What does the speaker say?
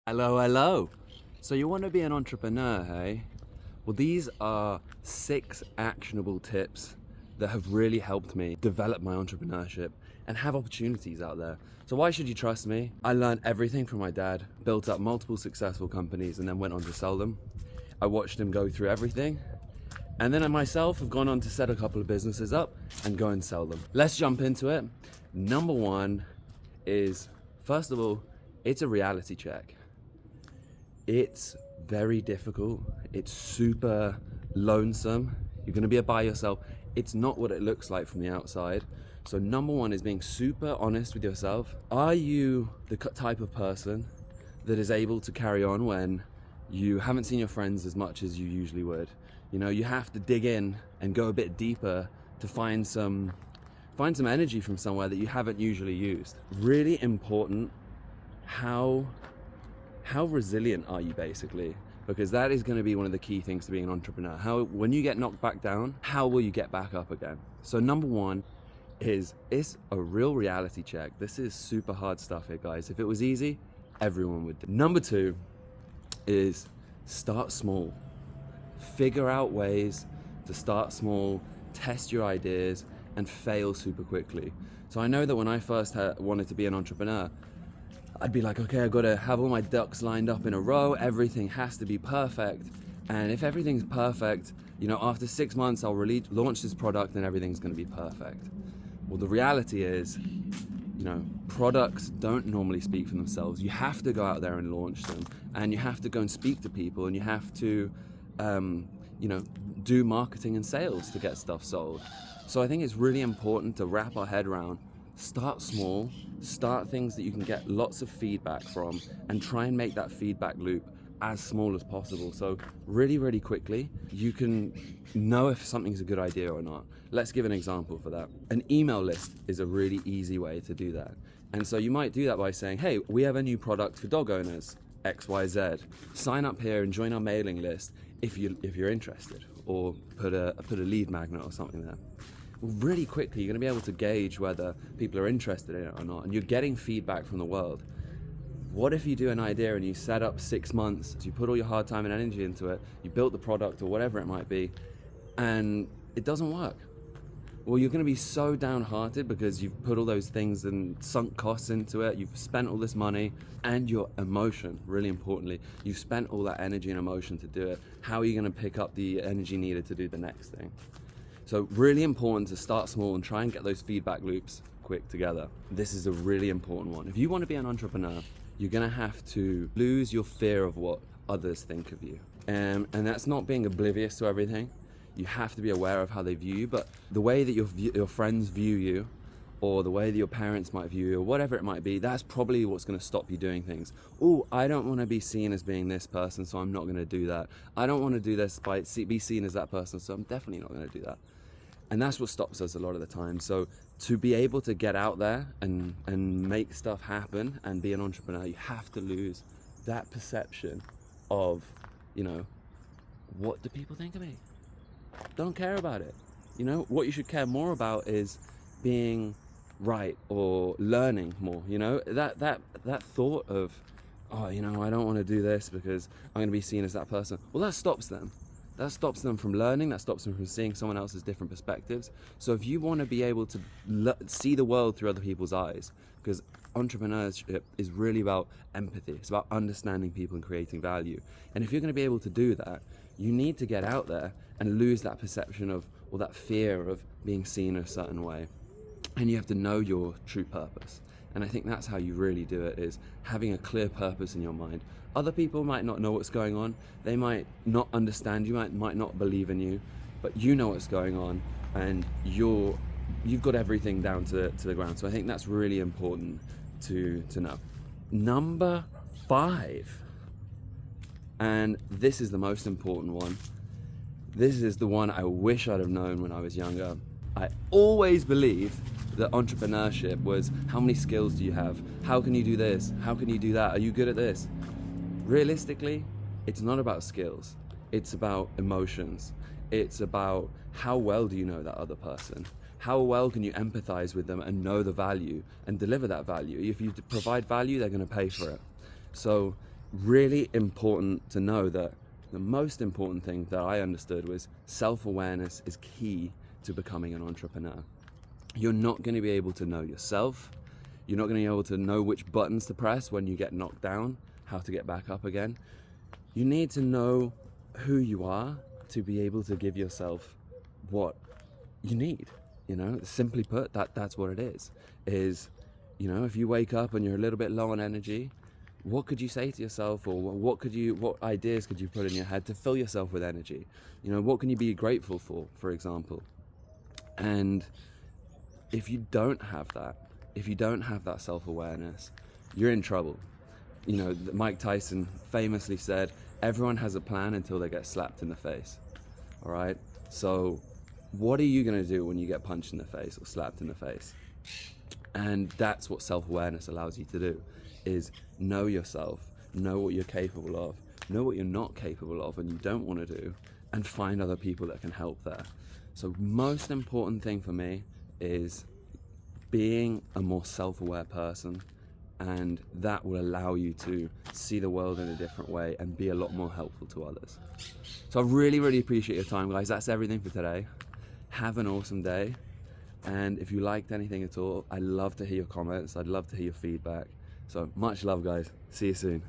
Hello, hello. So you want to be an entrepreneur, hey? Well, these are 6 actionable tips that have really helped me develop my entrepreneurship and have opportunities out there. So why should you trust me? I learned everything from my dad, built up multiple successful companies and then went on to sell them. I watched him go through everything. And then I myself have gone on to set a couple of businesses up and go and sell them. Let's jump into it. Number 1 is, first of all, it's a reality check. It's very difficult. It's super lonesome. You're gonna be by yourself. It's not what it looks like from the outside. So number 1 is being super honest with yourself. Are you the type of person that is able to carry on when you haven't seen your friends as much as you usually would? You know, you have to dig in and go a bit deeper to find some energy from somewhere that you haven't usually used. Really important. How resilient are you, basically? Because that is going to be one of the key things to being an entrepreneur. When you get knocked back down, how will you get back up again? So number 1 is, it's a real reality check. This is super hard stuff here, guys. If it was easy, everyone would do. Number 2 is start small. Figure out ways to start small, test your ideas, and fail super quickly. So I know that when I first wanted to be an entrepreneur, I'd be like, okay, I've got to have all my ducks lined up in a row. Everything has to be perfect. And if everything's perfect, you know, after 6 months, I'll launch this product and everything's going to be perfect. Well, the reality is, you know, products don't normally speak for themselves. You have to go out there and launch them, and you have to go and speak to people, and you have to, you know, do marketing and sales to get stuff sold. So I think it's really important to wrap our head around. Start small, start things that you can get lots of feedback from, and try and make that feedback loop as small as possible. So really quickly, you can know if something's a good idea or not. Let's give an example for that. An email list is a really easy way to do that. And so you might do that by saying, hey, we have a new product for dog owners, XYZ. Sign up here and join our mailing list if you're interested, or put a lead magnet or something there. Really quickly, you're going to be able to gauge whether people are interested in it or not, and you're getting feedback from the world. What if you do an idea and you set up 6 months, you put all your hard time and energy into it, you built the product or whatever it might be, and it doesn't work? Well, you're going to be so downhearted because you've put all those things and sunk costs into it, you've spent all this money, and your emotion, really importantly, you've spent all that energy and emotion to do it. How are you going to pick up the energy needed to do the next thing? So really important to start small and try and get those feedback loops quick together. This is a really important one. If you want to be an entrepreneur, you're going to have to lose your fear of what others think of you. And that's not being oblivious to everything. You have to be aware of how they view you, but the way that your friends view you, or the way that your parents might view you, or whatever it might be, that's probably what's going to stop you doing things. Oh, I don't want to be seen as being this person, so I'm not going to do that. I don't want to do this be seen as that person, so I'm definitely not going to do that. And that's what stops us a lot of the time. So to be able to get out there and make stuff happen and be an entrepreneur, you have to lose that perception of, you know, what do people think of me? Don't care about it. You know, what you should care more about is being right or learning more. You know, that thought of, oh, you know, I don't want to do this because I'm going to be seen as that person. Well, that stops them. That stops them from learning, that stops them from seeing someone else's different perspectives. So if you want to be able to see the world through other people's eyes, because entrepreneurship is really about empathy, it's about understanding people and creating value. And if you're going to be able to do that, you need to get out there and lose that perception of, or that fear of being seen a certain way. And you have to know your true purpose. And I think that's how you really do it, is having a clear purpose in your mind. Other people might not know what's going on. They might not understand you, might not believe in you, but you know what's going on, and you've got everything down to the ground. So I think that's really important to know. Number 5, and this is the most important one. This is the one I wish I'd have known when I was younger. I always believed that entrepreneurship was, how many skills do you have? How can you do this? How can you do that? Are you good at this? Realistically, it's not about skills. It's about emotions. It's about how well do you know that other person? How well can you empathize with them and know the value and deliver that value? If you provide value, they're going to pay for it. So really important to know that the most important thing that I understood was self-awareness is key to becoming an entrepreneur. You're not going to be able to know yourself. You're not going to be able to know which buttons to press when you get knocked down, how to get back up again. You need to know who you are to be able to give yourself what you need. Simply put, that's what it is, if you wake up and you're a little bit low on energy, what could you say to yourself, or what ideas could you put in your head to fill yourself with energy? What can you be grateful for example? And if you don't have that self-awareness, you're in trouble. Mike Tyson famously said, everyone has a plan until they get slapped in the face. All right? So what are you going to do when you get punched in the face or slapped in the face? And that's what self-awareness allows you to do, is know yourself, know what you're capable of, know what you're not capable of and you don't want to do, and find other people that can help there. So most important thing for me is being a more self-aware person, and that will allow you to see the world in a different way and be a lot more helpful to others. So I really, really appreciate your time, guys. That's everything for today. Have an awesome day. And if you liked anything at all, I'd love to hear your comments. I'd love to hear your feedback. So much love, guys. See you soon.